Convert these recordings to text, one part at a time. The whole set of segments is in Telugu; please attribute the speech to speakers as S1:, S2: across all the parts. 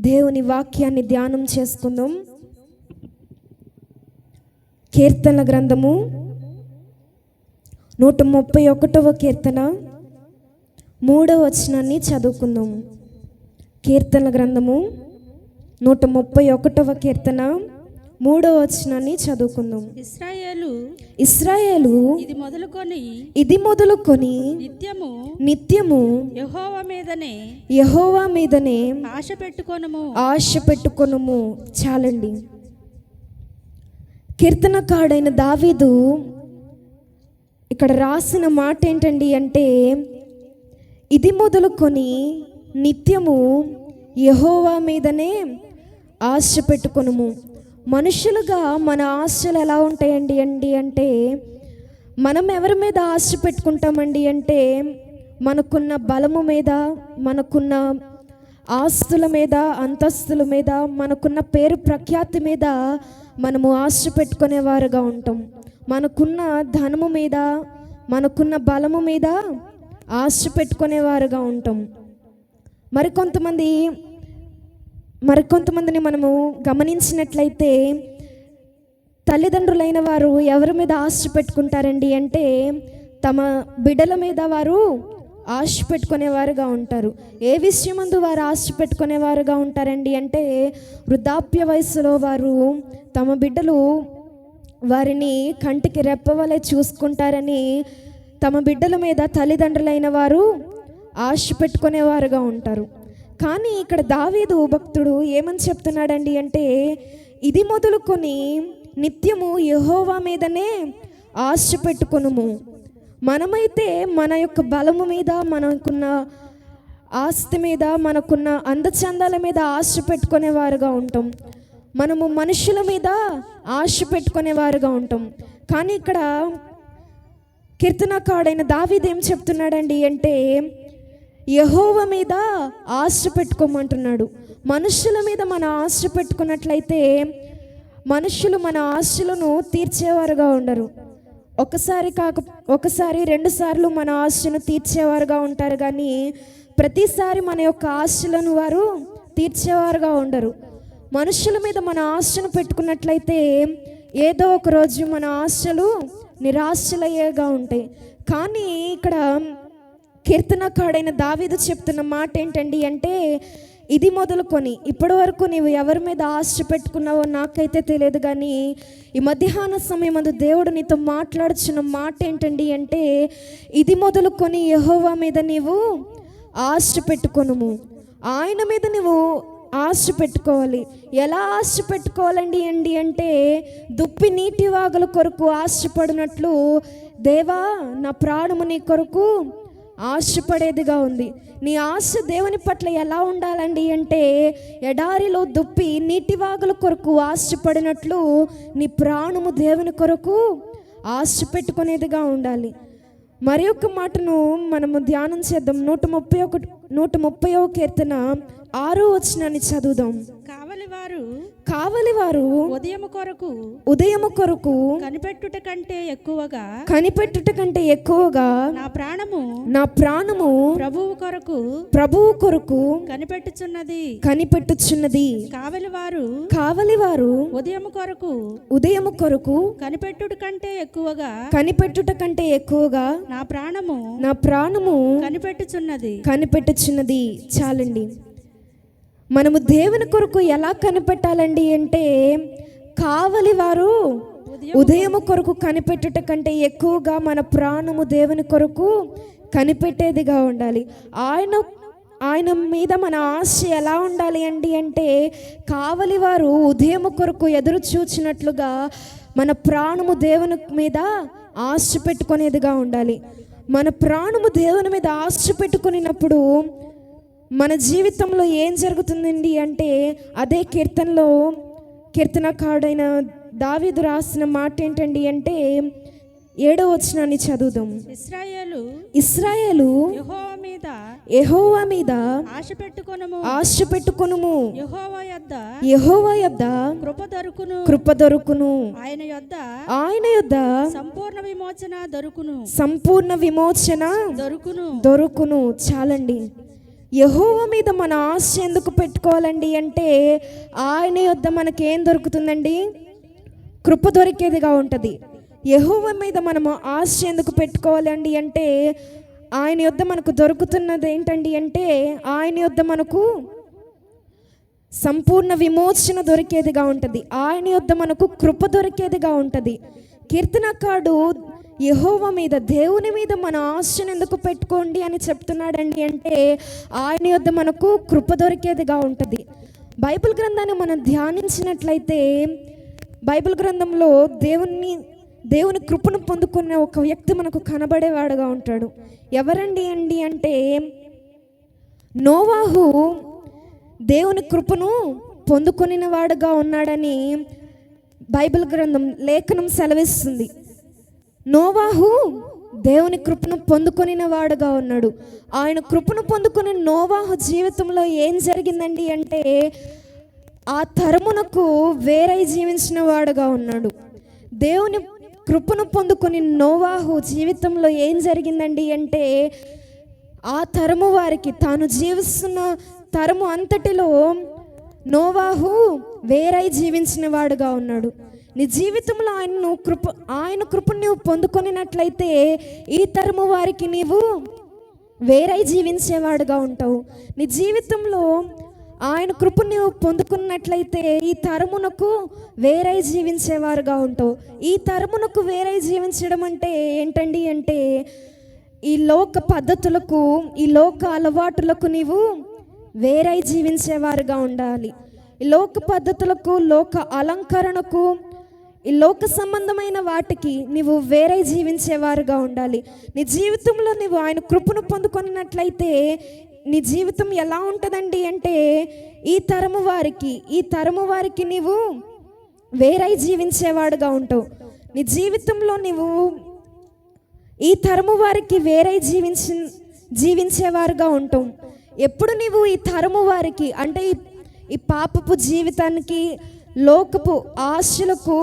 S1: దేవుని వాక్యాన్ని ధ్యానం చేసుకుందాం. కీర్తన గ్రంథము 131వ కీర్తన 3వ వచనాన్ని చదువుకుందాం. కీర్తన గ్రంథము 131వ కీర్తన 3వ వచనాన్ని చదువుకుందాం. ఇశ్రాయేలు ఇది మొదలుకొని నిత్యము యెహోవా మీదనే ఆశ పెట్టుకొనుము. చాలండి. కీర్తనకారుడైన దావీదు ఇక్కడ రాసిన మాట ఏంటండి అంటే, ఇది మొదలుకొని నిత్యము యెహోవా మీదనే ఆశ పెట్టుకొనుము. మనుషులుగా మన ఆశలు ఎలా ఉంటాయండి అంటే మనం ఎవరి మీద ఆశ పెట్టుకుంటామండి అంటే, మనకున్న బలము మీద, మనకున్న ఆస్తుల మీద, అంతస్తుల మీద, మనకున్న పేరు ప్రఖ్యాతి మీద మనము ఆశ పెట్టుకునేవారుగా ఉంటాం. మనకున్న ధనము మీద, మనకున్న బలము మీద ఆశ పెట్టుకునేవారుగా ఉంటాం. మరికొంతమందిని మనము గమనించినట్లయితే తల్లిదండ్రులైన వారు ఎవరి మీద ఆశ పెట్టుకుంటారండి అంటే, తమ బిడ్డల మీద వారు ఆశ పెట్టుకునేవారుగా ఉంటారు. ఏ విషయమందు వారు ఆశ పెట్టుకునేవారుగా ఉంటారండి అంటే, వృద్ధాప్య వయసులో వారు తమ బిడ్డలు వారిని కంటికి రెప్పవలే చూసుకుంటారని తమ బిడ్డల మీద తల్లిదండ్రులైన వారు ఆశ పెట్టుకునేవారుగా ఉంటారు. కానీ ఇక్కడ దావీదు భక్తుడు ఏమని చెప్తున్నాడండి అంటే, ఇది మొదలుకొని నిత్యము యెహోవా మీదనే ఆశ పెట్టుకొనుము. మనమైతే మన యొక్క బలము మీద, మనకున్న ఆస్తి మీద, మనకున్న అందచందాల మీద ఆశ పెట్టుకునేవారుగా ఉంటాం. మనము మనుషుల మీద ఆశ పెట్టుకునేవారుగా ఉంటాం. కానీ ఇక్కడ కీర్తనకారుడైన దావీదు ఏం చెప్తున్నాడండి అంటే, యెహోవా మీద ఆశ పెట్టుకోమంటున్నాడు. మనుషుల మీద మన ఆశ పెట్టుకున్నట్లయితే మనుషులు మన ఆశలను తీర్చేవారుగా ఉండరు. ఒకసారి 2 సార్లు మన ఆశను తీర్చేవారుగా ఉంటారు, కానీ ప్రతిసారి మన యొక్క ఆశలను వారు తీర్చేవారుగా ఉండరు. మనుషుల మీద మన ఆశను పెట్టుకున్నట్లయితే ఏదో ఒక రోజు మన ఆశలు నిరాశలయ్యేగా ఉంటాయి. కానీ ఇక్కడ కీర్తనకారుడైన దావీదు చెప్తున్న మాట ఏంటండి అంటే, ఇది మొదలుకొని ఇప్పటి వరకు నీవు ఎవరి మీద ఆశ పెట్టుకున్నావో నాకైతే తెలియదు, కానీ ఈ మధ్యాహ్న సమయం దేవుడు నీతో మాట్లాడుచున్న మాట ఏంటండి అంటే, ఇది మొదలుకొని యెహోవా మీద నీవు ఆశ పెట్టుకొనుము. ఆయన మీద నువ్వు ఆశ పెట్టుకోవాలి. ఎలా ఆశ పెట్టుకోవాలండి అంటే, దుప్పి నీటి వాగుల కొరకు ఆశపడినట్లు దేవా నా ప్రాణము నీ కొరకు ఆశపడేదిగా ఉంది. నీ ఆశ దేవుని పట్ల ఎలా ఉండాలండి అంటే, ఎడారిలో దుప్పి నీటి వాగుల కొరకు ఆశపడినట్లు నీ ప్రాణము దేవుని కొరకు ఆశ పెట్టుకునేదిగా ఉండాలి. మరి ఒక మాటను మనము ధ్యానం చేద్దాం. 130వ కీర్తన 6వ వచనాన్ని చదువుదాం. కావలివారు ఉదయము కొరకు కనిపెట్టుట కంటే ఎక్కువగా నా ప్రాణము ప్రభువు కొరకు కనిపెట్టుచున్నది. కావలివారు ఉదయము కొరకు కనిపెట్టుట కంటే ఎక్కువగా నా ప్రాణము కనిపెట్టుచున్నది. చాలండి. మనము దేవుని కొరకు ఎలా కనిపెట్టాలండి అంటే, కావలి వారు ఉదయము కొరకు కనిపెట్టుట కంటే ఎక్కువగా మన ప్రాణము దేవుని కొరకు కనిపెట్టేదిగా ఉండాలి. ఆయన మీద మన ఆశ ఎలా ఉండాలి అంటే, కావలి వారు ఉదయము కొరకు ఎదురు చూచినట్లుగా మన ప్రాణము దేవుని మీద ఆశ పెట్టుకునేదిగా ఉండాలి. మన ప్రాణము దేవుని మీద ఆశ పెట్టుకున్నప్పుడు మన జీవితంలో ఏం జరుగుతుందండి అంటే, అదే కీర్తనకారుడైన దావీదు రాసిన మాట ఏంటండి అంటే, 7వ వచనాన్ని చదువుదాం. ఇశ్రాయేలు యెహోవా మీద ఆశ పెట్టుకొనుము. యెహోవా యొద్ద కృప దొరుకును. ఆయన యొద్ద సంపూర్ణ విమోచన దొరుకును. చాలండి. యెహోవా మీద మన ఆశ ఎందుకు పెట్టుకోవాలండి అంటే ఆయన యొద్ద మనకేం దొరుకుతుందండి? కృప దొరికేదిగా ఉంటుంది. యెహోవా మీద మనము ఆశ ఎందుకు పెట్టుకోవాలండి అంటే ఆయన యొద్ద మనకు దొరుకుతున్నది ఏంటండి అంటే ఆయన యొద్ద మనకు సంపూర్ణ విమోచన దొరికేదిగా ఉంటుంది. ఆయన యొద్ద మనకు కృప దొరికేదిగా ఉంటుంది. కీర్తనకారుడు యెహోవా మీద, దేవుని మీద మన ఆశను ఎందుకు పెట్టుకోండి అని చెప్తున్నాడండి అంటే ఆయన యొద్ద మనకు కృప దొరికేదిగా ఉంటుంది. బైబిల్ గ్రంథాన్ని మనం ధ్యానించినట్లయితే బైబిల్ గ్రంథంలో దేవుని కృపను పొందుకున్న ఒక వ్యక్తి మనకు కనబడేవాడుగా ఉంటాడు. ఎవరండి అంటే నోవాహు దేవుని కృపను పొందుకొనిన వాడుగా ఉన్నాడని బైబిల్ గ్రంథం లేఖనం సెలవిస్తుంది. నోవాహు దేవుని కృపను పొందుకొనిన వాడుగా ఉన్నాడు. ఆయన కృపను పొందుకొని నోవాహు జీవితంలో ఏం జరిగిందండి అంటే ఆ తరమునకు వేరై జీవించిన వాడుగా ఉన్నాడు. దేవుని కృపను పొందుకొని నోవాహు జీవితంలో ఏం జరిగిందండి అంటే ఆ తరము వారికి, తాను జీవిస్తున్న తరము అంతటిలో నోవాహు వేరై జీవించిన వాడుగా ఉన్నాడు. నీ జీవితంలో ఆయన కృపను నీవు పొందుకొనినట్లయితే ఈ తరము వారికి నీవు వేరై జీవించేవాడుగా ఉంటావు. నీ జీవితంలో ఆయన కృపను నీవు పొందుకున్నట్లయితే ఈ తరమునకు వేరై జీవించేవారుగా ఉంటావు. ఈ తరమునకు వేరై జీవించడం అంటే ఏంటండి అంటే ఈ లోక పద్ధతులకు, ఈ లోక అలవాటులకు నీవు వేరై జీవించేవారుగా ఉండాలి. ఈ లోక పద్ధతులకు, లోక అలంకరణకు, ఈ లోక సంబంధమైన వాటికి నీవు వేరై జీవించేవారుగా ఉండాలి. నీ జీవితంలో నీవు ఆయన కృపను పొందుకున్నట్లయితే నీ జీవితం ఎలా ఉంటుందండి అంటే ఈ తరము వారికి నీవు వేరై జీవించేవాడుగా ఉంటావు. నీ జీవితంలో నీవు ఈ తరము వారికి వేరై జీవించేవారుగా ఉంటావు. ఎప్పుడు నీవు ఈ తరము వారికి అంటే ఈ పాపపు జీవితానికి, లోకపు ఆశలకు,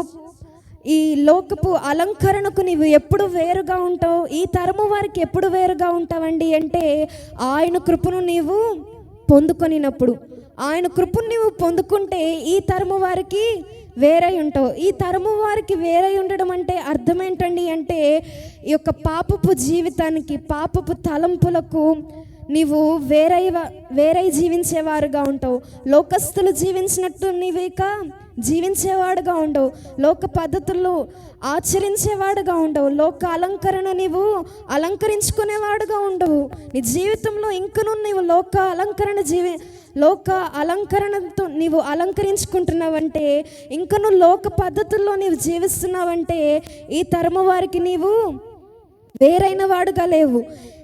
S1: ఈ లోకపు అలంకరణకు నీవు ఎప్పుడు వేరుగా ఉంటావు? ఈ తరము వారికి ఎప్పుడు వేరుగా ఉంటావండి అంటే ఆయన కృపను నీవు పొందుకొనినప్పుడు. ఆయన కృపను నీవు పొందుకుంటే ఈ తరము వారికి వేరై ఉంటావు. ఈ తరము వారికి వేరై ఉండడం అంటే అర్థం ఏంటండి అంటే ఈ యొక్క పాపపు జీవితానికి, పాపపు తలంపులకు నీవు వేరై జీవించేవారుగా ఉంటావు. లోకస్తులు జీవించినట్టు నీవేక జీవించేవాడుగా ఉండవు. లోక పద్ధతుల్లో ఆచరించేవాడుగా ఉండవు. లోక అలంకరణ నీవు అలంకరించుకునేవాడుగా ఉండవు. నీ జీవితంలో ఇంకనూ నీవు లోక అలంకరణతో నీవు అలంకరించుకుంటున్నావంటే, ఇంకనూ లోక పద్ధతుల్లో నీవు జీవిస్తున్నావంటే ఈ తరము వారికి నీవు వేరైన వాడుగా లేవు.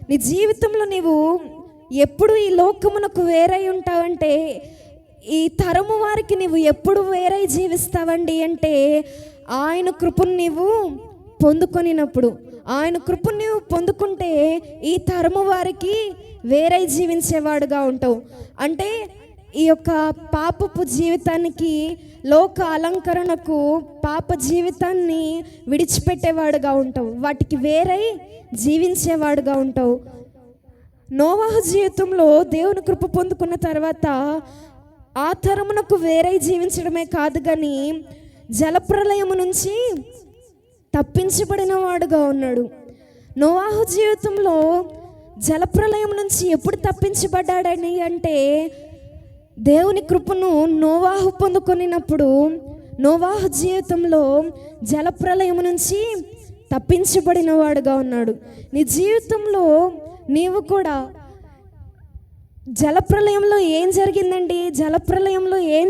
S1: నీ జీవితంలో నీవు ఎప్పుడు ఈ లోకమునకు వేరై ఉంటావంటే ఈ తరము వారికి నీవు ఎప్పుడు వేరై జీవిస్తావండి అంటే ఆయన కృపను నీవు పొందుకొనినప్పుడు. ఆయన కృపను నీవు పొందుకుంటే ఈ తరము వారికి వేరై జీవించేవాడుగా ఉంటావు. అంటే ఈ యొక్క పాపపు జీవితానికి, లోక అలంకరణకు, పాప జీవితాన్ని విడిచిపెట్టేవాడుగా ఉంటావు. వాటికి వేరై జీవించేవాడుగా ఉంటావు. నోవాహు జీవితంలో దేవుని కృప పొందుకున్న తర్వాత ఆ తరమునకు వేరై జీవించడమే కాదు కానీ జలప్రలయము నుంచి తప్పించబడిన వాడుగా ఉన్నాడు. నోవాహు జీవితంలో జలప్రలయం నుంచి ఎప్పుడు తప్పించబడ్డాడని అంటే దేవుని కృపను నోవాహు పొందుకొనినప్పుడు నోవాహు జీవితంలో జలప్రలయం నుంచి తప్పించబడిన వాడుగా ఉన్నాడు. నీ జీవితంలో నీవు కూడా జలప్రలయంలో ఏం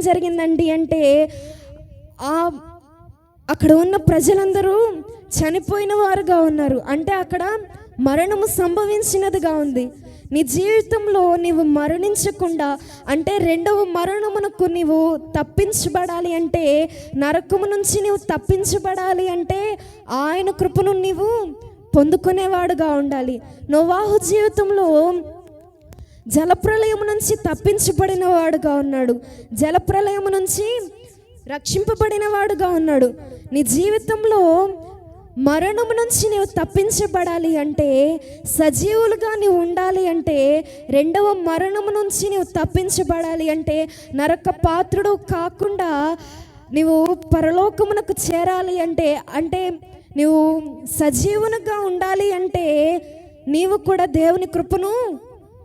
S1: జరిగిందండి అంటే అక్కడ ఉన్న ప్రజలందరూ చనిపోయిన వారుగా ఉన్నారు. అంటే అక్కడ మరణము సంభవించినదిగా ఉంది. నీ జీవితంలో నీవు మరణించకుండా, అంటే రెండవ మరణమునకు నీవు తప్పించబడాలి అంటే, నరకము నుంచి నీవు తప్పించబడాలి అంటే ఆయన కృపను నీవు పొందుకునేవాడుగా ఉండాలి. నోవాహు జీవితంలో జలప్రలయము నుంచి తప్పించబడిన వాడుగా ఉన్నాడు. జలప్రలయము నుంచి రక్షింపబడిన వాడుగా ఉన్నాడు. నీ జీవితంలో మరణము నుంచి నీవు తప్పించబడాలి అంటే, సజీవులుగా నీవు ఉండాలి అంటే, రెండవ మరణము నుంచి నీవు తప్పించబడాలి అంటే, నరక పాత్రుడు కాకుండా నీవు పరలోకమునకు చేరాలి అంటే నీవు సజీవునిగా ఉండాలి అంటే నీవు కూడా దేవుని కృపను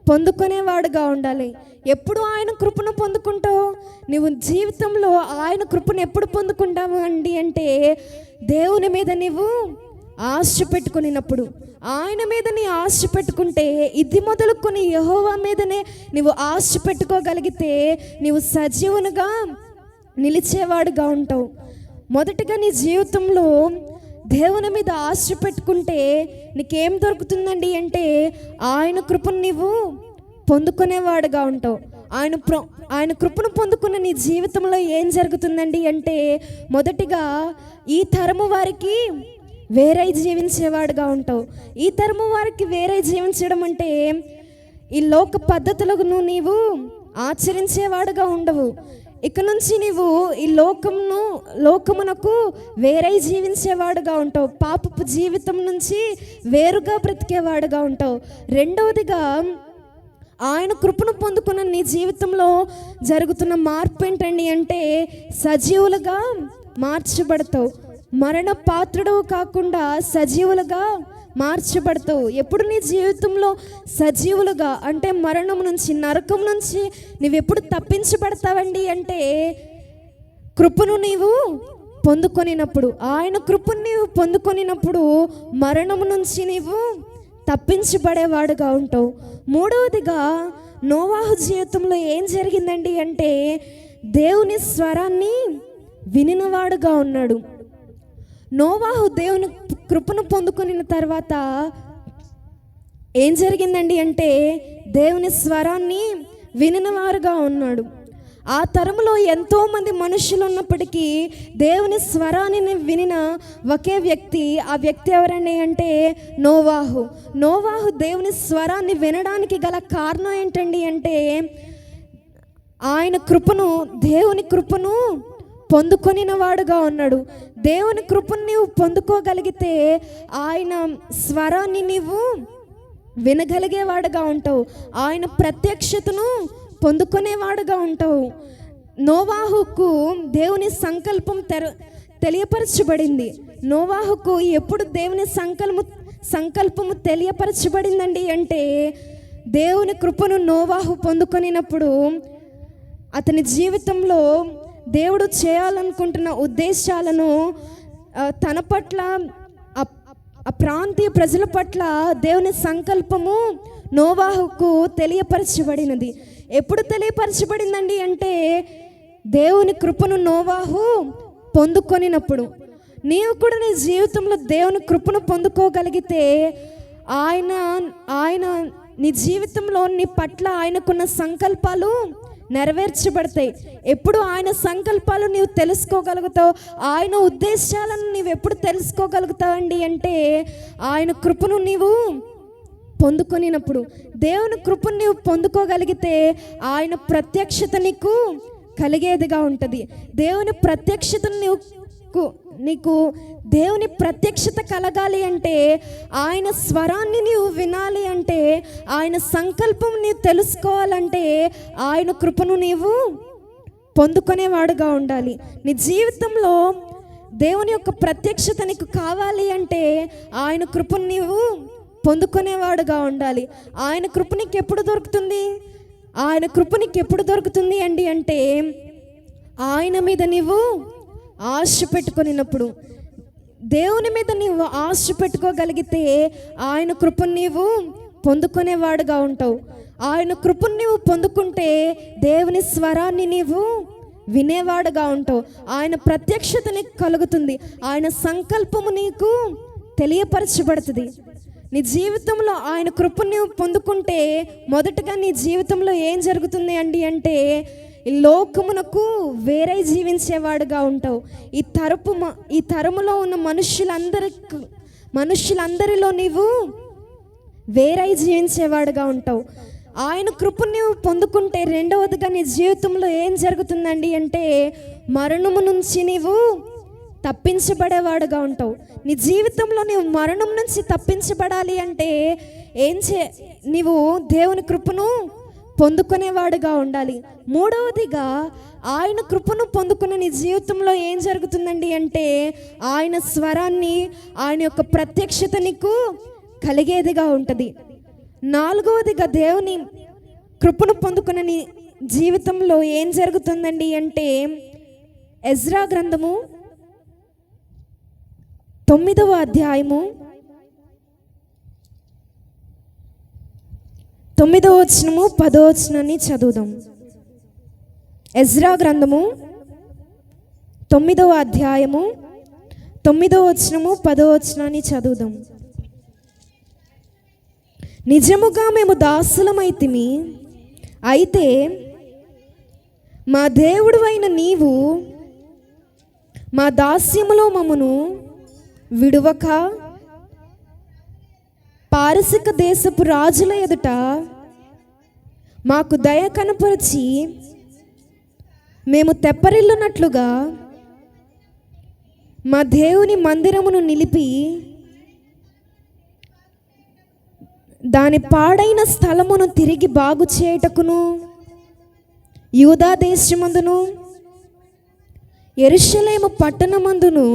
S1: పొందుకునేవాడుగా ఉండాలి. ఎప్పుడు ఆయన కృపను పొందుకుంటావు? నీవు జీవితంలో ఆయన కృపను ఎప్పుడు పొందుకుంటావు అంటే దేవుని మీద నీవు ఆశ పెట్టుకున్నప్పుడు. ఆయన మీద నీ ఆశ పెట్టుకుంటే, ఇది మొదలుకొని యెహోవా మీదనే నీవు ఆశ పెట్టుకోగలిగితే నీవు సజీవునిగా నిలిచేవాడుగా ఉంటావు. మొదటగా నీ జీవితంలో దేవుని మీద ఆశ పెట్టుకుంటే నీకేం దొరుకుతుందండి అంటే ఆయన కృపను నీవు పొందుకునేవాడుగా ఉంటావు. ఆయన కృపను పొందుకున్న నీ జీవితంలో ఏం జరుగుతుందండి అంటే, మొదటిగా ఈ తరము వారికి వేరే జీవించేవాడుగా ఉంటావు. ఈ తరము వారికి వేరే జీవించడం అంటే ఈ లోక పద్ధతులను నీవు ఆచరించేవాడుగా ఉండవు. ఇక నుంచి నీవు ఈ లోకమునకు వేరే జీవించేవాడుగా ఉంటావు. పాపపు జీవితం నుంచి వేరుగా బ్రతికేవాడుగా ఉంటావు. రెండవదిగా ఆయన కృపను పొందుకున్న నీ జీవితంలో జరుగుతున్న మార్పు ఏంటండి అంటే, సజీవులుగా మార్చబడతావు. మరణ పాత్రుడు కాకుండా సజీవులుగా మార్చబడతావు. ఎప్పుడు నీ జీవితంలో సజీవులుగా అంటే మరణం నుంచి, నరకం నుంచి నువ్వెప్పుడు తప్పించబడతావండి అంటే కృపను నీవు పొందుకొనినప్పుడు. ఆయన కృపను నీవు పొందుకొనినప్పుడు మరణము నుంచి నీవు తప్పించబడేవాడుగా ఉంటావు. మూడవదిగా నోవాహు జీవితంలో ఏం జరిగిందండి అంటే దేవుని స్వరాన్ని వినినవాడుగా ఉన్నాడు. నోవాహు దేవుని కృపను పొందుకున్న తర్వాత ఏం జరిగిందండి అంటే దేవుని స్వరాన్ని వినినవారుగా ఉన్నాడు. ఆ తరములో ఎంతోమంది మనుషులు ఉన్నప్పటికీ దేవుని స్వరాన్ని వినిన ఒకే వ్యక్తి, ఆ వ్యక్తి ఎవరండి అంటే నోవాహు. నోవాహు దేవుని స్వరాన్ని వినడానికి గల కారణం ఏంటండి అంటే ఆయన కృపను, దేవుని కృపను పొందుకొనిన వాడుగా ఉన్నాడు. దేవుని కృపను నీవు పొందుకోగలిగితే ఆయన స్వరాన్ని నీవు వినగలిగేవాడుగా ఉంటావు. ఆయన ప్రత్యక్షతను పొందుకునేవాడుగా ఉంటావు. నోవాహుకు దేవుని సంకల్పం తెలియపరచబడింది. నోవాహుకు ఎప్పుడు దేవుని సంకల్పము తెలియపరచబడిందండి అంటే దేవుని కృపను నోవాహు పొందుకొనినప్పుడు అతని జీవితంలో దేవుడు చేయాలనుకుంటున్న ఉద్దేశాలను తన పట్ల, ఆ ప్రాంతీయ ప్రజల పట్ల దేవుని సంకల్పము నోవాహుకు తెలియపరచబడినది. ఎప్పుడు తెలియపరచబడిందండి అంటే దేవుని కృపను నోవాహు పొందుకొనినప్పుడు. నీవు కూడా నీ జీవితంలో దేవుని కృపను పొందుకోగలిగితే ఆయన నీ జీవితంలో నీ పట్ల ఆయనకున్న సంకల్పాలు నెరవేర్చబడతాయి. ఎప్పుడు ఆయన సంకల్పాలు నీవు తెలుసుకోగలుగుతావు, ఆయన ఉద్దేశాలను నీవు ఎప్పుడు తెలుసుకోగలుగుతావండి అంటే ఆయన కృపను నీవు పొందుకొనినప్పుడు. దేవుని కృపను నీవు పొందుకోగలిగితే ఆయన ప్రత్యక్షత నీకు కలిగేదిగా ఉంటుంది. దేవుని ప్రత్యక్షతను నీకు దేవుని ప్రత్యక్షత కలగాలి అంటే, ఆయన స్వరాన్ని నీవు వినాలి అంటే, ఆయన సంకల్పం నీవు తెలుసుకోవాలంటే ఆయన కృపను నీవు పొందుకునేవాడుగా ఉండాలి. నీ జీవితంలో దేవుని యొక్క ప్రత్యక్షత నీకు కావాలి అంటే ఆయన కృపను నీవు పొందుకునేవాడుగా ఉండాలి. ఆయన కృప నీకు ఎప్పుడు దొరుకుతుంది? ఆయన కృప నీకు ఎప్పుడు దొరుకుతుంది అండి అంటే ఆయన మీద నీవు ఆశ పెట్టుకున్నప్పుడు. దేవుని మీద నీవు ఆశ పెట్టుకోగలిగితే ఆయన కృపను నీవు పొందుకునేవాడుగా ఉంటావు. ఆయన కృపను నీవు పొందుకుంటే దేవుని స్వరాన్ని నీవు వినేవాడుగా ఉంటావు. ఆయన ప్రత్యక్షత నీకు కలుగుతుంది. ఆయన సంకల్పము నీకు తెలియపరచబడుతుంది. నీ జీవితంలో ఆయన కృపను నీవు పొందుకుంటే మొదటగా నీ జీవితంలో ఏం జరుగుతుంది అండి అంటే ఈ లోకమునకు వేరే జీవించేవాడుగా ఉంటావు. ఈ తరములో ఉన్న మనుషులందరిలో నీవు వేరే జీవించేవాడుగా ఉంటావు. ఆయన కృపను నీవు పొందుకుంటే రెండవదిగా నీ జీవితంలో ఏం జరుగుతుందండి అంటే మరణము నుంచి నీవు తప్పించబడేవాడుగా ఉంటావు. నీ జీవితంలో నీవు మరణం నుంచి తప్పించబడాలి అంటే నీవు దేవుని కృపను పొందుకునేవాడుగా ఉండాలి. మూడవదిగా ఆయన కృపను పొందుకున్న నీ జీవితంలో ఏం జరుగుతుందండి అంటే ఆయన స్వరాన్ని, ఆయన యొక్క ప్రత్యక్షత నీకు కలిగేదిగా ఉంటుంది. నాలుగవదిగా దేవుని కృపను పొందుకున్న నీ జీవితంలో ఏం జరుగుతుందండి అంటే ఎజ్రా గ్రంథము 9వ అధ్యాయము 9వ వచనము 10వ వచనాన్ని చదువుదాం. ఎజ్రా గ్రంథము 9వ అధ్యాయము 9వ వచనము 10వ వచనాన్ని చదువుదాం. నిజముగా మేము దాసులమైతిమి, అయితే మా దేవుడు అయిన నీవు మా దాస్యములో మమ్మను విడువక పారసిక దేశపు రాజుల ఎదుట మాకు దయ కనపరిచి మేము తెప్పరిల్లునట్లుగా మా దేవుని మందిరమును నిలిపి దాని పాడైన స్థలమును తిరిగి బాగు చేయుటకును యూదా దేశమందును యెరూషలేము పట్టణమందును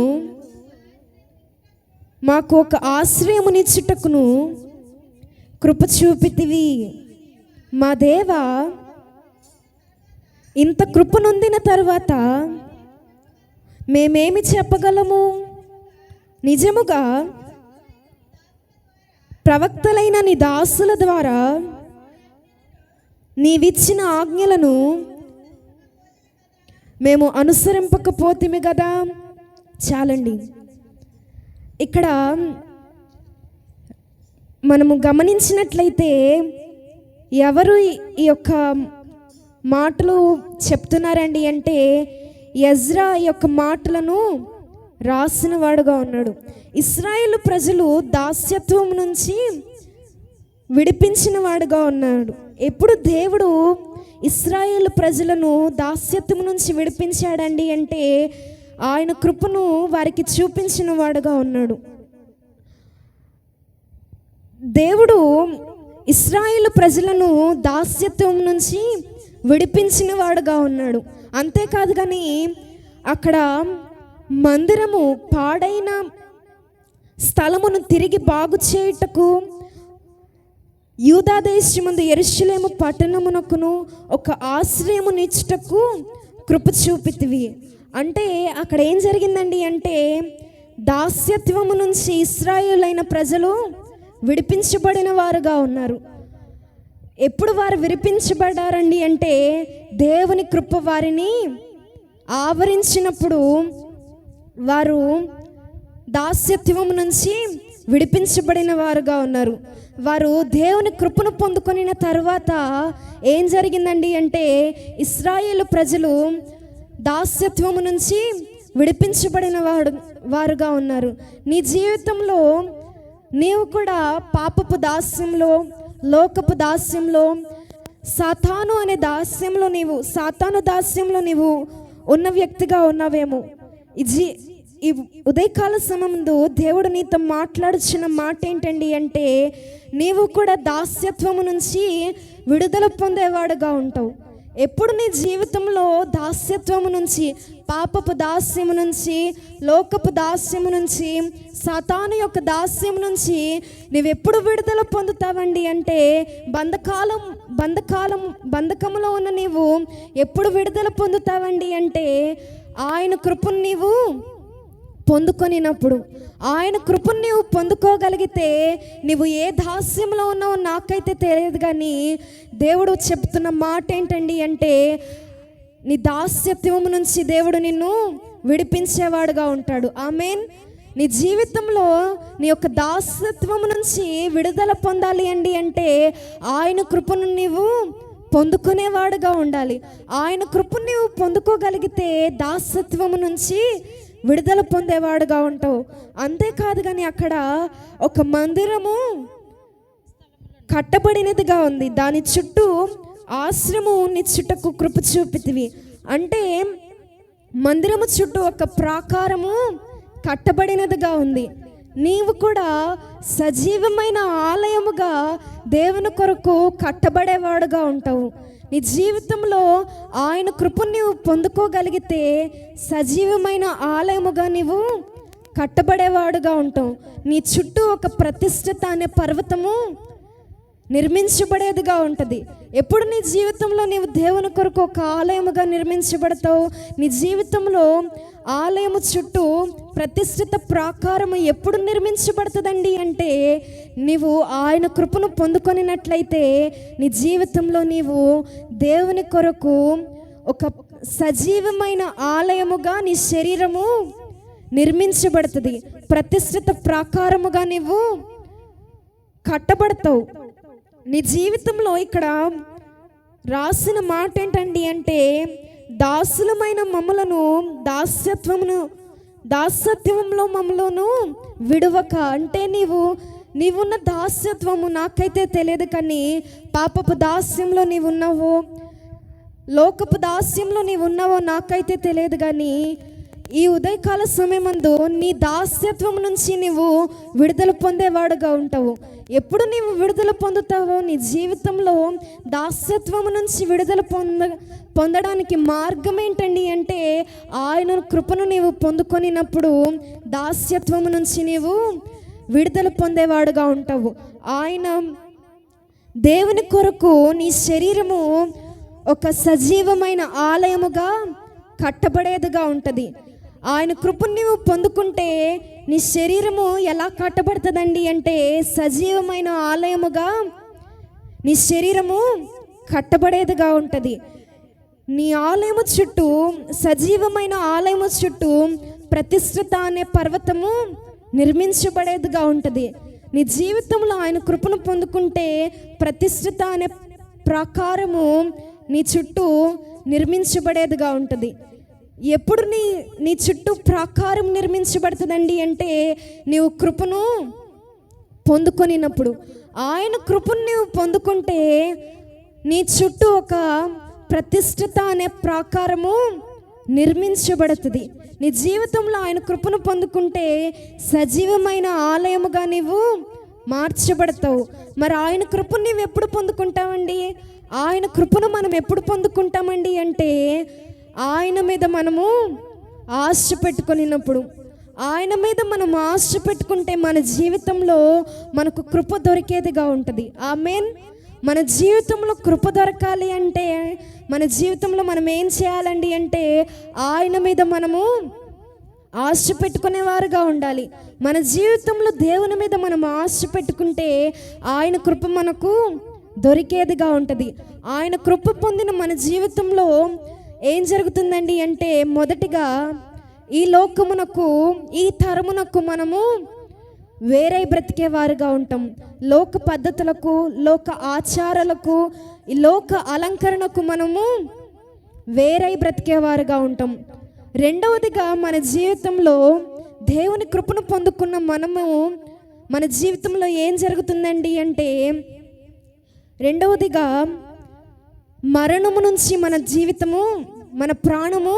S1: మాకు ఒక ఆశ్రయమునిచ్చుటకును కృప చూపితివి. మా దేవా, ఇంత కృప నొందిన తర్వాత మేమేమి చెప్పగలము? నిజముగా ప్రవక్తలైన నీ దాసుల ద్వారా నీవిచ్చిన ఆజ్ఞలను మేము అనుసరింపకపోతిమి కదా. చాలండి. ఇక్కడ మనము గమనించినట్లయితే ఎవరు ఈ యొక్క మాటలు చెప్తున్నారండి అంటే ఎజ్రా ఈ యొక్క మాటలను రాసిన వాడుగా ఉన్నాడు. ఇశ్రాయేలు ప్రజలు దాస్యత్వం నుంచి విడిపించిన వాడుగా ఉన్నాడు. ఎప్పుడు దేవుడు ఇశ్రాయేలు ప్రజలను దాస్యత్వం నుంచి విడిపించాడండి అంటే ఆయన కృపను వారికి చూపించిన వాడుగా ఉన్నాడు. దేవుడు ఇశ్రాయేలు ప్రజలను దాస్యత్వం నుంచి విడిపించిన వాడుగా ఉన్నాడు. అంతేకాదు కానీ అక్కడ మందిరము పాడైన స్థలమును తిరిగి బాగు చేయుటకు యూదా దేశమందు యెరూషలేము పట్టణమునకును ఒక ఆశ్రయమునిచ్చుటకు కృప చూపితివి. అంటే అక్కడ ఏం జరిగిందండి అంటే దాస్యత్వము నుంచి ఇశ్రాయేలైన ప్రజలు విడిపించబడిన వారుగా ఉన్నారు. ఎప్పుడు వారు విడిపించబడ్డారండి అంటే దేవుని కృప వారిని ఆవరించినప్పుడు వారు దాస్యత్వము నుంచి విడిపించబడిన వారుగా ఉన్నారు. వారు దేవుని కృపను పొందుకొనిన తర్వాత ఏం జరిగిందండి అంటే ఇశ్రాయేలు ప్రజలు దాస్యత్వము నుంచి విడిపించబడిన వారుగా ఉన్నారు. నీ జీవితంలో నీవు కూడా పాపపు దాస్యంలో, లోకపు దాస్యంలో, సాతాను అనే దాస్యంలో సాతాను దాస్యంలో నీవు ఉన్న వ్యక్తిగా ఉన్నావేమో. ఈ ఉదయకాల సమయంలో దేవుడు నీతో మాట్లాడుచున్న మాట ఏంటండి అంటే నీవు కూడా దాస్యత్వము నుంచి విడుదల పొందేవాడుగా ఉంటావు. ఎప్పుడు నీ జీవితంలో దాస్యత్వము నుంచి, పాపపు దాస్యము నుంచి, లోకపు దాస్యము నుంచి, సాతాను యొక్క దాస్యము నుంచి నువ్వెప్పుడు విడుదల పొందుతావండి అంటే బంధకములో ఉన్న నీవు ఎప్పుడు విడుదల పొందుతావండి అంటే ఆయన కృపను నీవు పొందుకొనినప్పుడు. ఆయన కృపను నీవు పొందుకోగలిగితే నువ్వు ఏ దాస్యంలో ఉన్నావో నాకైతే తెలియదు, కానీ దేవుడు చెప్తున్న మాట ఏంటండి అంటే నీ దాస్యత్వము నుంచి దేవుడు నిన్ను విడిపించేవాడుగా ఉంటాడు. ఆమేన్. నీ జీవితంలో నీ యొక్క దాస్యత్వము నుంచి విడుదల పొందాలి అండి అంటే ఆయన కృపను నీవు పొందుకునేవాడుగా ఉండాలి. ఆయన కృపను నీవు పొందుకోగలిగితే దాస్యత్వము నుంచి విడుదల పొందేవాడుగా ఉంటావు. అంతేకాదు కానీ అక్కడ ఒక మందిరము కట్టబడినదిగా ఉంది, దాని చుట్టూ ఆశ్రమం నిచ్చుటకు కృప చూపితివి. అంటే మందిరము చుట్టూ ఒక ప్రాకారము కట్టబడినదిగా ఉంది. నీవు కూడా సజీవమైన ఆలయముగా దేవుని కొరకు కట్టబడేవాడుగా ఉంటావు. నీ జీవితంలో ఆయన కృపను నీవు పొందుకోగలిగితే సజీవమైన ఆలయముగా నీవు కట్టబడేవాడుగా ఉంటావు. నీ చుట్టూ ఒక ప్రతిష్ఠిత అనే పర్వతము నిర్మించబడేదిగా ఉంటుంది. ఎప్పుడు నీ జీవితంలో నీవు దేవుని కొరకు ఒక ఆలయముగా నిర్మించబడతావు. నీ జీవితంలో ఆలయము చుట్టూ ప్రతిష్ఠిత ప్రాకారము ఎప్పుడు నిర్మించబడుతుందండి అంటే, నీవు ఆయన కృపను పొందుకొనినట్లయితే నీ జీవితంలో నీవు దేవుని కొరకు ఒక సజీవమైన ఆలయముగా నీ శరీరము నిర్మించబడుతుంది. ప్రతిష్ఠిత ప్రాకారముగా నీవు కట్టబడతావు. నీ జీవితంలో ఇక్కడ రాసిన మాట ఏంటండి అంటే, దాసులమైన మమ్ములను దాస్యత్వంలో మమ్మలను విడువక. అంటే నీవున్న దాస్యత్వము నాకైతే తెలియదు, కానీ పాపపు దాస్యంలో నీవున్నావో, లోకపు దాస్యంలో నీవున్నావో నాకైతే తెలియదు. కానీ ఈ ఉదయకాల సమయమందు నీ దాస్యత్వం నుంచి నీవు విడుదల పొందేవాడుగా ఉంటావు. ఎప్పుడు నీవు విడుదల పొందుతావో, నీ జీవితంలో దాస్యత్వం నుంచి విడుదల పొందడానికి మార్గం ఏంటండి అంటే, ఆయన కృపను నీవు పొందుకొనినప్పుడు దాస్యత్వం నుంచి నీవు విడుదల పొందేవాడుగా ఉంటావు. ఆయన దేవుని కొరకు నీ శరీరము ఒక సజీవమైన ఆలయముగా కట్టబడేదిగా ఉంటుంది. ఆయన కృపను నీవు పొందుకుంటే నీ శరీరము ఎలా కట్టబడుతుందండి అంటే, సజీవమైన ఆలయముగా నీ శరీరము కట్టబడేదిగా ఉంటుంది. నీ ఆలయము చుట్టూ, సజీవమైన ఆలయము చుట్టూ ప్రతిష్ఠిత అనే పర్వతము నిర్మించబడేదిగా ఉంటుంది. నీ జీవితంలో ఆయన కృపను పొందుకుంటే ప్రతిష్ఠిత అనే ప్రాకారము నీ చుట్టూ నిర్మించబడేదిగా ఉంటుంది. ఎప్పుడు నీ చుట్టూ ప్రాకారం నిర్మించబడుతుందండి అంటే, నీవు కృపను పొందుకొనినప్పుడు. ఆయన కృపను నీవు పొందుకుంటే నీ చుట్టూ ఒక ప్రతిష్ఠిత అనే ప్రాకారము నిర్మించబడుతుంది. నీ జీవితంలో ఆయన కృపను పొందుకుంటే సజీవమైన ఆలయముగా నీవు మార్చబడతావు. మరి ఆయన కృపను నీవు ఎప్పుడు పొందుకుంటావండి? ఆయన కృపను మనం ఎప్పుడు పొందుకుంటామండి అంటే, ఆయన మీద మనము ఆశ పెట్టుకొనినప్పుడు. ఆయన మీద మనం ఆశ పెట్టుకుంటే మన జీవితంలో మనకు కృప దొరికేదిగా ఉంటుంది. ఆమేన్. మన జీవితంలో కృప దొరకాలి అంటే, మన జీవితంలో మనం ఏం చేయాలండి అంటే, ఆయన మీద మనము ఆశ పెట్టుకునేవారుగా ఉండాలి. మన జీవితంలో దేవుని మీద మనం ఆశ పెట్టుకుంటే ఆయన కృప మనకు దొరికేదిగా ఉంటుంది. ఆయన కృప పొందిన మన జీవితంలో ఏం జరుగుతుందండి అంటే, మొదటిగా ఈ లోకమునకు, ఈ తరమునకు మనము వేరే బ్రతికేవారుగా ఉంటాం. లోక పద్ధతులకు, లోక ఆచారాలకు, ఈ లోక అలంకరణకు మనము వేరే బ్రతికేవారుగా ఉంటాం. రెండవదిగా మన జీవితంలో దేవుని కృపను పొందుకున్న మనము, మన జీవితంలో ఏం జరుగుతుందండి అంటే, రెండవదిగా మరణము నుంచి మన జీవితము, మన ప్రాణము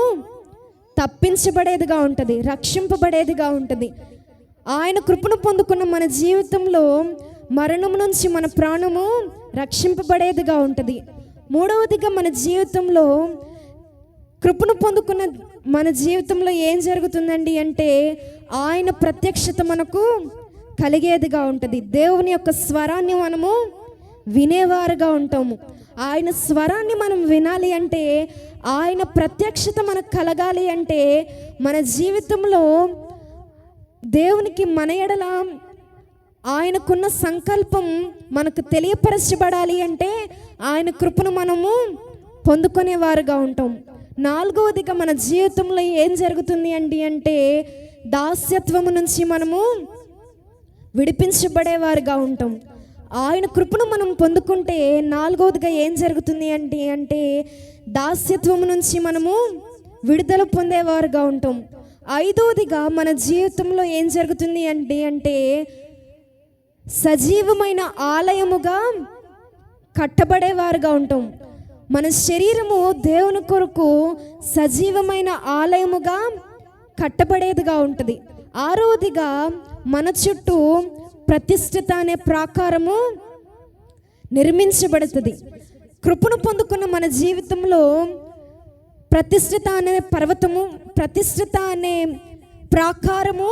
S1: తప్పించబడేదిగా ఉంటుంది, రక్షింపబడేదిగా ఉంటుంది. ఆయన కృపను పొందుకున్న మన జీవితంలో మరణం నుంచి మన ప్రాణము రక్షింపబడేదిగా ఉంటుంది. మూడవదిగా మన జీవితంలో కృపను పొందుకున్న మన జీవితంలో ఏం జరుగుతుందండి అంటే, ఆయన ప్రత్యక్షత మనకు కలిగేదిగా ఉంటుంది. దేవుని యొక్క స్వరాన్ని మనము వినేవారుగా ఉంటాము. ఆయన స్వరాన్ని మనం వినాలి అంటే, ఆయన ప్రత్యక్షత మనకు కలగాలి అంటే, మన జీవితంలో దేవునికి మన ఎడల ఆయనకున్న సంకల్పం మనకు తెలియపరచబడాలి అంటే, ఆయన కృపను మనము పొందుకునేవారుగా ఉంటాం. నాలుగవదిగా మన జీవితంలో ఏం జరుగుతుంది అంటే, దాస్యత్వము నుంచి మనము విడిపించబడేవారుగా ఉంటాం. ఆయన కృపను మనం పొందుకుంటే నాలుగవదిగా ఏం జరుగుతుంది అంటే, దాస్యత్వము నుంచి మనము విడుదల పొందేవారుగా ఉంటాం. ఐదవదిగా మన జీవితంలో ఏం జరుగుతుంది అంటే, సజీవమైన ఆలయముగా కట్టబడేవారుగా ఉంటాం. మన శరీరము దేవుని కొరకు సజీవమైన ఆలయముగా కట్టబడేదిగా ఉంటుంది. ఆరోదిగా మన చుట్టూ ప్రతిష్ఠిత అనే ప్రాకారము నిర్మించబడుతుంది. కృపను పొందుకున్న మన జీవితంలో ప్రతిష్ఠిత అనే పర్వతము, ప్రతిష్ఠిత అనే ప్రాకారము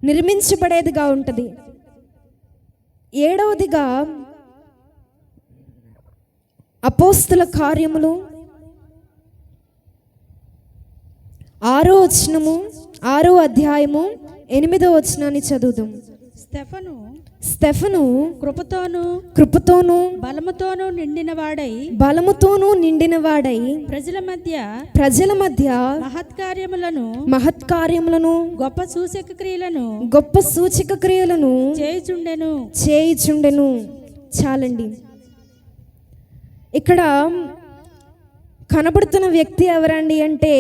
S1: నిర్మించబడేదిగా ఉంటుంది. 7వదిగా అపోస్తుల కార్యములు 6వ అధ్యాయము 8వ వచనాన్ని చదువుదాం. స్తెఫను కృపతోను
S2: బలముతోను
S1: నిండిన వాడై ప్రజల మధ్య మహత్కార్యములను గొప్ప సూచక క్రియలను చేయుచుండెను. చాలండి. ఇక్కడ కనబడుతున్న వ్యక్తి ఎవరండి అంటే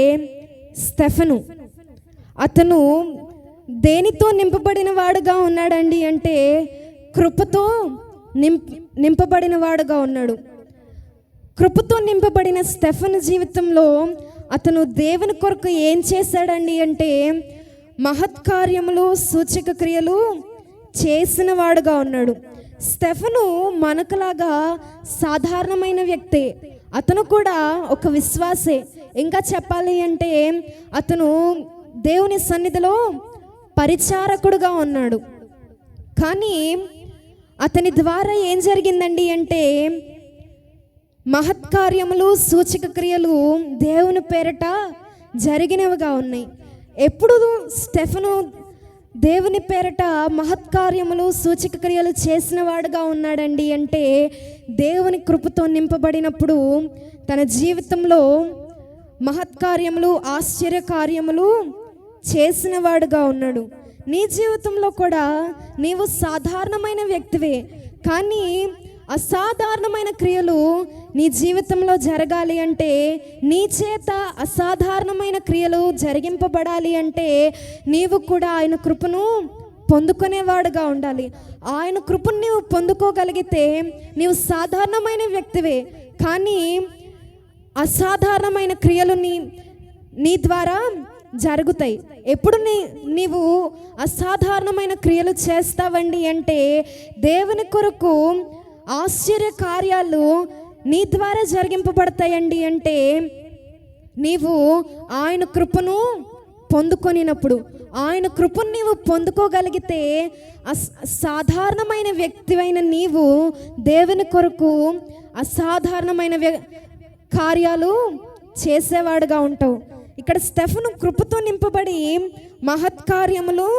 S1: స్తెఫను. అతను దేనితో నింపబడిన వాడుగా ఉన్నాడండి అంటే కృపతో నింపబడిన వాడుగా ఉన్నాడు. కృపతో నింపబడిన స్తెఫను జీవితంలో అతను దేవుని కొరకు ఏం చేశాడండి అంటే మహత్కార్యములు, సూచక క్రియలు చేసిన వాడుగా ఉన్నాడు. స్తెఫను మనకులాగా సాధారణమైన వ్యక్తే. అతను కూడా ఒక విశ్వాసే. ఇంకా చెప్పాలి అంటే అతను దేవుని సన్నిధిలో పరిచారకుడుగా ఉన్నాడు. కానీ అతని ద్వారా ఏం జరిగిందండి అంటే మహత్కార్యములు, సూచక క్రియలు దేవుని పేరట జరిగినవిగా ఉన్నాయి. ఎప్పుడు స్టెఫను దేవుని పేరట మహత్కార్యములు, సూచక క్రియలు చేసిన వాడుగా ఉన్నాడండి అంటే దేవుని కృపతో నింపబడినప్పుడు తన జీవితంలో మహత్కార్యములు, ఆశ్చర్యకార్యములు చేసిన వాడుగా ఉన్నాడు. నీ జీవితంలో కూడా నీవు సాధారణమైన వ్యక్తివే, కానీ అసాధారణమైన క్రియలు నీ జీవితంలో జరగాలి అంటే, నీ చేత అసాధారణమైన క్రియలు జరిగింపబడాలి అంటే నీవు కూడా ఆయన కృపను పొందుకునేవాడుగా ఉండాలి. ఆయన కృపను నీవు పొందుకోగలిగితే నీవు సాధారణమైన వ్యక్తివే, కానీ అసాధారణమైన క్రియలు నీ ద్వారా జరుగుతాయి. ఎప్పుడు నీవు అసాధారణమైన క్రియలు చేస్తావండి అంటే దేవుని కొరకు ఆశ్చర్య కార్యాలు నీ ద్వారా జరిగింపబడతాయండి అంటే నీవు ఆయన కృపను పొందుకొనినప్పుడు. ఆయన కృపను నీవు పొందుకోగలిగితే సాధారణమైన వ్యక్తివైన నీవు దేవుని కొరకు అసాధారణమైన కార్యాలు చేసేవాడుగా ఉంటావు. ఇక్కడ స్టెఫను కృపతో నింపబడి మహత్కార్యములు,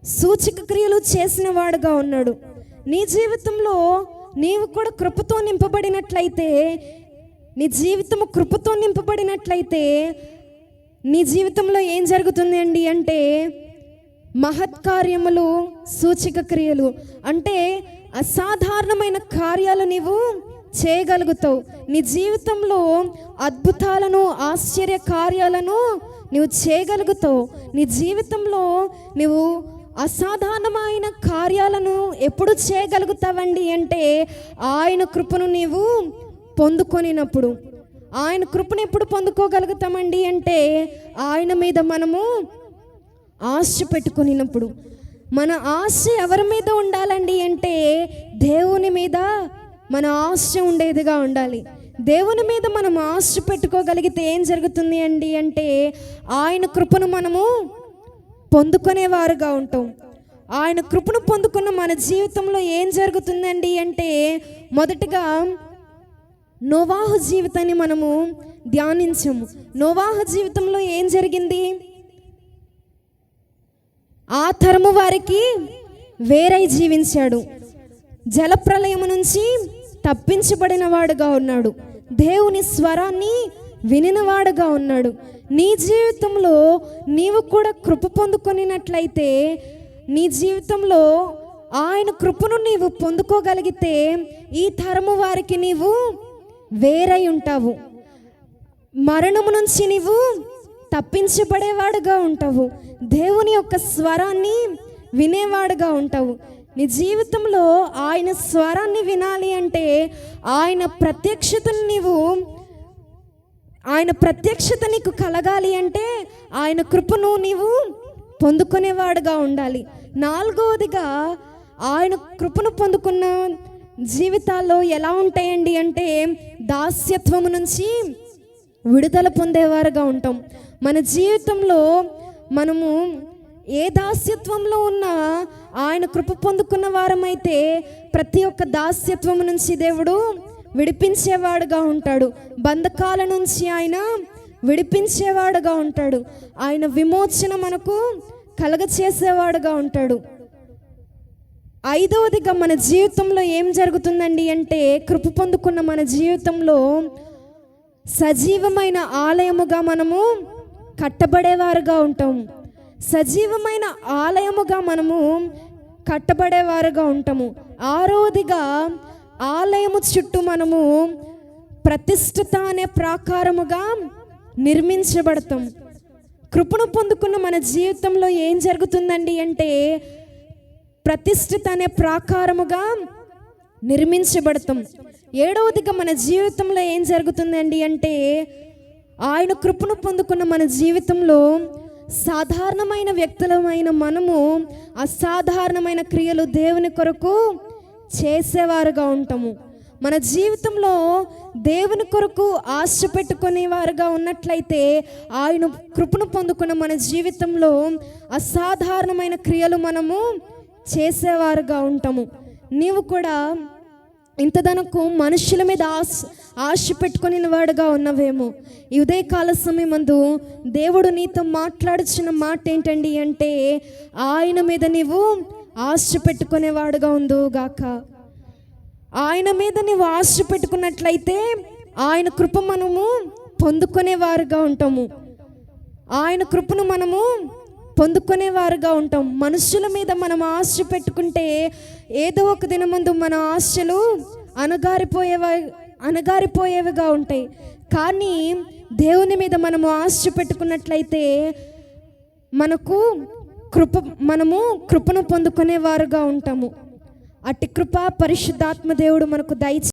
S1: సూచక క్రియలు చేసిన వాడుగా ఉన్నాడు. నీ జీవితంలో నీవు కూడా కృపతో నింపబడినట్లయితే, నీ జీవితము కృపతో నింపబడినట్లయితే నీ జీవితంలో ఏం జరుగుతుంది అండి అంటే మహత్కార్యములు, సూచక క్రియలు అంటే అసాధారణమైన కార్యాలు నీవు చేయగలుగుతావు. నీ జీవితంలో అద్భుతాలను, ఆశ్చర్య కార్యాలను నువ్వు చేయగలుగుతావు. నీ జీవితంలో నువ్వు అసాధారణమైన కార్యాలను ఎప్పుడు చేయగలుగుతావండి అంటే ఆయన కృపను నీవు పొందుకొనినప్పుడు. ఆయన కృపను ఎప్పుడు పొందుకోగలుగుతామండి అంటే ఆయన మీద మనము ఆశ పెట్టుకునినప్పుడు. మన ఆశ ఎవరి మీద ఉండాలండి అంటే దేవుని మీద మన ఆశ ఉండేదిగా ఉండాలి. దేవుని మీద మనం ఆశ పెట్టుకోగలిగితే ఏం జరుగుతుంది అండి అంటే ఆయన కృపను మనము పొందుకునేవారుగా ఉంటాం. ఆయన కృపను పొందుకున్న మన జీవితంలో ఏం జరుగుతుందండి అంటే మొదటగా నోవాహు జీవితాన్ని మనము ధ్యానించాము. నోవాహు జీవితంలో ఏం జరిగింది? ఆ తరము వారికి వేరై జీవించాడు. జలప్రలయము నుంచి తప్పించబడిన వాడుగా ఉన్నాడు. దేవుని స్వరాన్ని వినినవాడుగా ఉన్నాడు. నీ జీవితంలో నీవు కూడా కృప పొందుకొనినట్లయితే, నీ జీవితంలో ఆయన కృపను నీవు పొందుకోగలిగితే ఈ తరము వారికి నీవు వేరై ఉంటావు. మరణము నుంచి నీవు తప్పించబడేవాడుగా ఉంటావు. దేవుని యొక్క స్వరాన్ని వినేవాడుగా ఉంటావు. నీ జీవితంలో ఆయన స్వరాన్ని వినాలి అంటే ఆయన ప్రత్యక్షత నీకు కలగాలి అంటే ఆయన కృపను నీవు పొందుకునేవాడుగా ఉండాలి. 4వదిగా ఆయన కృపను పొందుకున్న జీవితాల్లో ఎలా ఉంటాయండి అంటే దాస్యత్వము నుంచి విడుదల పొందేవారుగా ఉంటాం. మన జీవితంలో మనము ఏ దాస్యత్వంలో ఉన్నా ఆయన కృప పొందుకున్న వారమైతే ప్రతి ఒక్క దాస్యత్వము నుంచి దేవుడు విడిపించేవాడుగా ఉంటాడు. బంధకాల నుంచి ఆయన విడిపించేవాడుగా ఉంటాడు. ఆయన విమోచన మనకు కలగచేసేవాడుగా ఉంటాడు. 5వదిగా మన జీవితంలో ఏం జరుగుతుందండి అంటే కృప పొందుకున్న మన జీవితంలో సజీవమైన ఆలయముగా మనము కట్టబడేవారుగా ఉంటాము. సజీవమైన ఆలయముగా మనము కట్టబడేవారుగా ఉంటాము. 6వదిగా ఆలయము చుట్టూ మనము ప్రతిష్ఠిత అనే ప్రాకారముగా నిర్మించబడతాం. కృపను పొందుకున్న మన జీవితంలో ఏం జరుగుతుందండి అంటే ప్రతిష్ఠిత అనే ప్రాకారముగా నిర్మించబడతాం. 7వదిగా మన జీవితంలో ఏం జరుగుతుందండి అంటే ఆయన కృపను పొందుకున్న మన జీవితంలో సాధారణమైన వ్యక్తులమైన మనము అసాధారణమైన క్రియలు దేవుని కొరకు చేసేవారుగా ఉంటాము. మన జీవితంలో దేవుని కొరకు ఆశ పెట్టుకునేవారుగా ఉన్నట్లయితే ఆయన కృపను పొందుకున్న మన జీవితంలో అసాధారణమైన క్రియలు మనము చేసేవారుగా ఉంటాము. నీవు కూడా ఇంతదనకు మనుషుల మీద ఆశ పెట్టుకుని వాడుగా ఉన్నవేమో. ఈ ఉదయకాల సమయమందు దేవుడు నీతో మాట్లాడుచున్న మాట ఏంటండి అంటే ఆయన మీద నీవు ఆశ పెట్టుకునేవాడుగా ఉందుగాక. ఆయన మీద నీవు ఆశ పెట్టుకున్నట్లయితే ఆయన కృప మనము పొందుకునేవారుగా ఉంటాము. ఆయన కృపను మనము పొందుకునేవారుగా ఉంటాం. మనుషుల మీద మనం ఆశ పెట్టుకుంటే ఏదో ఒక దినమందు మన ఆశలు అణగారిపోయేవిగా ఉంటాయి. కానీ దేవుని మీద మనము ఆశ పెట్టుకున్నట్లయితే మనము కృపను పొందుకునేవారుగా ఉంటాము. అట్టి కృప పరిశుద్ధాత్మ దేవుడు మనకు దయచేసి